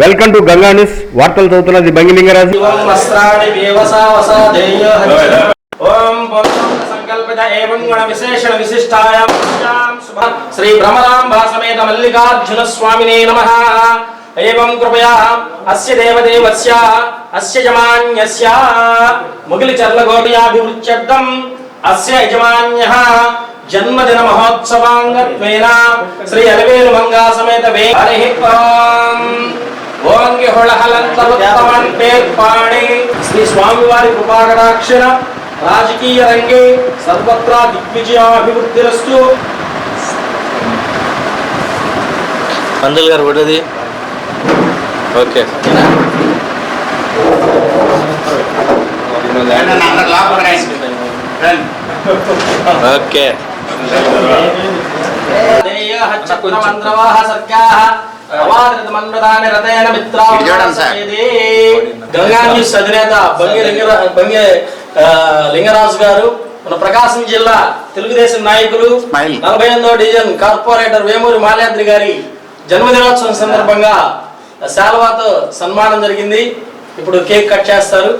Welcome to Ganga news. వార్తలు చదువుతున్నది బంగి లింగరాజు. శ్రీ భ్రమరాంబా సమేత మల్లికార్జున స్వామినే నమః. ఏవం కృపయా అస్య దేవదేవస్య అస్య యజమాన్యస్య ముగిలి చర్లగోటియాభివృత్యర్థం అస్య యజమాన్యః జన్మదిన మహోత్సవాంగత్వేన శ్రీ అలవేలు మంగా సమేత హరి ఓంగి హొళహలంతరుత్తమన్ పేర్పాణి శ్రీ స్వామివారి కృపాకటాక్షణ రాజకీయ రంగే సర్వత్రా దిగ్విజయాభివృద్ధిరస్తు. పందులు గారు పడ్డది. ఓకే ఓకే గంగా న్యూస్ అధినేత బంగి లింగరాజు గారు, మన ప్రకాశం జిల్లా తెలుగుదేశం నాయకులు 48వ డివిజన్ కార్పొరేటర్ వేమూరి మాల్యాద్రి గారి జన్మదినోత్సవం సందర్భంగా శాల్వాతో సన్మానం జరిగింది. ఇప్పుడు కేక్ కట్ చేస్తారు.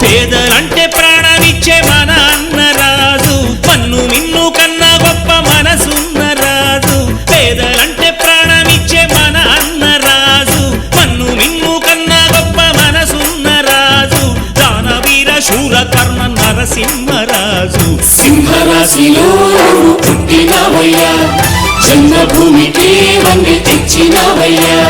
పేదలంటే ప్రాణమిచ్చే మన అన్నరాజు, మన్ను మిన్ను కన్నా గొప్ప మనసున్న రాజు. పేదలంటే ప్రాణమిచ్చే మన అన్నరాజు, మన్ను మిన్ను కన్నా గొప్ప మనసున్న రాజు. దానవీర శూర కర్ణ నరసింహరాజు. సింహరాశిలో పుట్టినవయ్యా, జన్మభూమికి వంగి తెచ్చినవయ్యా.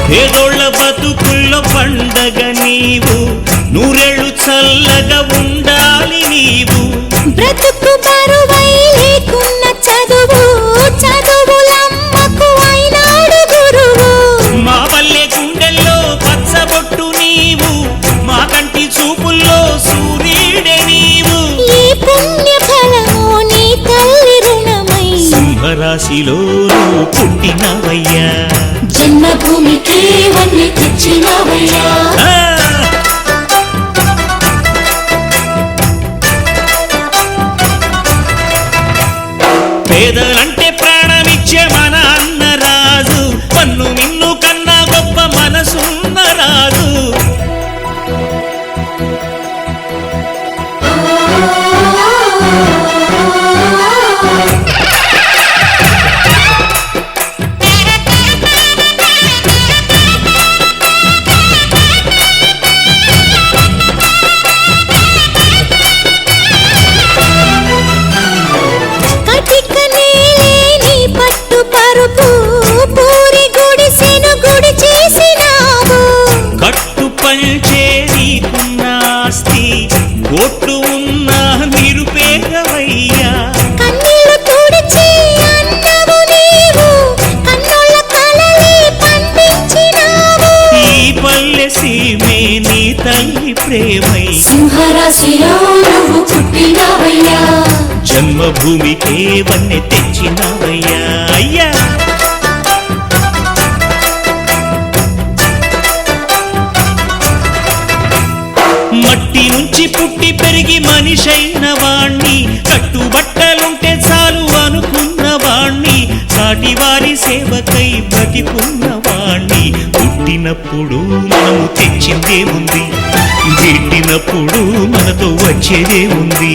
పేదోళ్ళ బతుకుల్లో పండగ నీవు, నూరేళ్ళు చల్లగా ఉండాలి నీవు. బ్రతుకు బరువై లేకున్న చదువు, చదువులమ్మకు అయినాడు గురువు. మా పల్లె గుండెల్లో పచ్చబొట్టు నీవు, మా కంటి చూపుల్లో సూర్యుడే నీవు. ఈ పుణ్య ఫలము నీ తల్లి రుణమై సింహరాశిలో పుట్టినవయ్యా, జన్మభూమికి వన్నె తెచ్చినవయ్యా. పేదలంటే ప్రాణమిచ్చే మన అన్న రాజు, పన్ను మిన్ను కన్నా గొప్ప మనసున్న రాజు. ఓట్లు ఉన్న నిరుపేదవయ్యా, కన్నీళ్లు తుడిచి అన్నవు నీవు, కన్నుల కలలే పండించినావు. ఈ పల్లె సీమే నీ తల్లి ప్రేమై సింహరాశిలో నువ్వు పుట్టినవయ్యా, జన్మభూమికే వన్నె తెచ్చినవయ్యా. అయ్యా మట్టి నుంచి పుట్టి పెరిగి మనిషైన వాణ్ణి, కట్టుబట్టలుంటే చాలు అనుకున్న వాణ్ణి, సాటి వారి సేవకై బ్రతికున్న వాణ్ణి. పుట్టినప్పుడు మనము తెచ్చిందే ఉంది, గిట్టినప్పుడు మనతో వచ్చేదే ఉంది.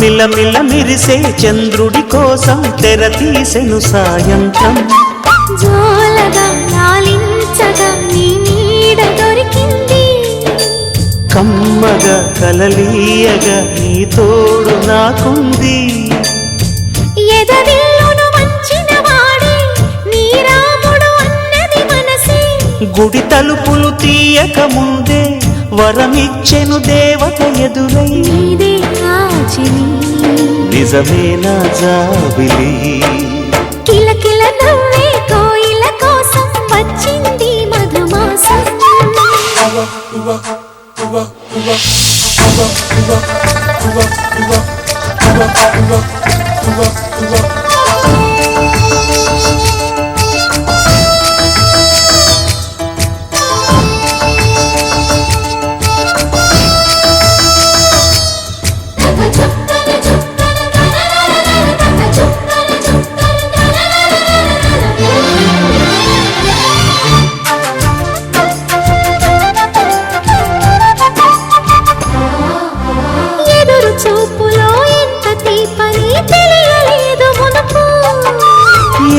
మిలమిల మిరిసే చంద్రుడి కోసం తెర తీసెను సాయంత్రం, జోలగా లాలించగా నీ నీడ దొరికింది. కమ్మగా కలలీయగా నీ తోడు నాకుంది. ఎదవిల్లును వంచిన వాడే నీ రాముడు అన్నది మనసే, గుడి తలుపులు తీయక ముందే వరమిచ్చెను దేవత ఎదురై. నీదే ఆచిని నిజమేనా జాబిలి, కిలకిల నవ్వే కోయిల కోసం వచ్చింది మధుమాసం.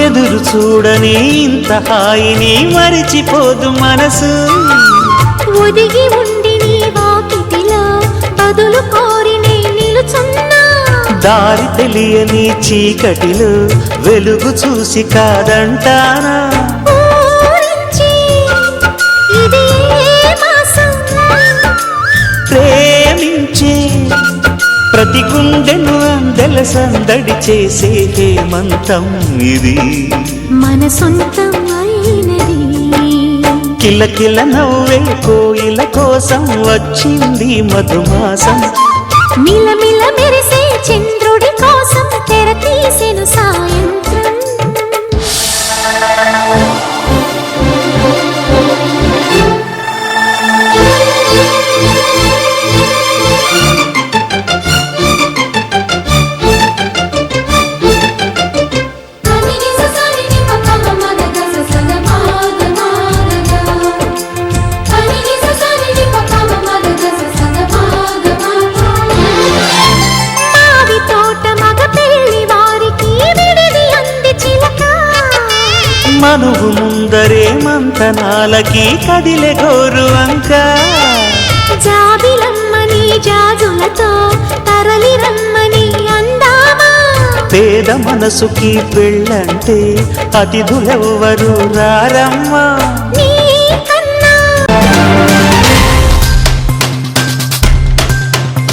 ఎదురు చూడని ఇంత హాయిని మరిచిపోదు మనసు. ఒదిగి ఉండి నీ వాకిటిలో బదులు కోరి నే నిలుచున్నా, దారి తెలియని చీకటిలో వెలుగు చూసి కాదంటానా. ఊరించి ఇది ఏ మాసం, ప్రేమించే ప్రతి గుండెను అందెల సందడి చేసే హేమంతం ఇది మన సొంతం అయినది కిలకిల నవ్వే కోయిల కోసం వచ్చింది మధుమాసం మిలమిల మెరిసే చంద్రుడి కోసం తెర తీసెను సాయంత్రం మనువు ముందరే మంతనాలకి కదిలే గోరు అంక జాబిలమ్మని జాజులతో తరలి రమ్మని అందామా పేద మనసుకి పెళ్ళంటే అతిథులెవ్వరు రారమ్మా నీ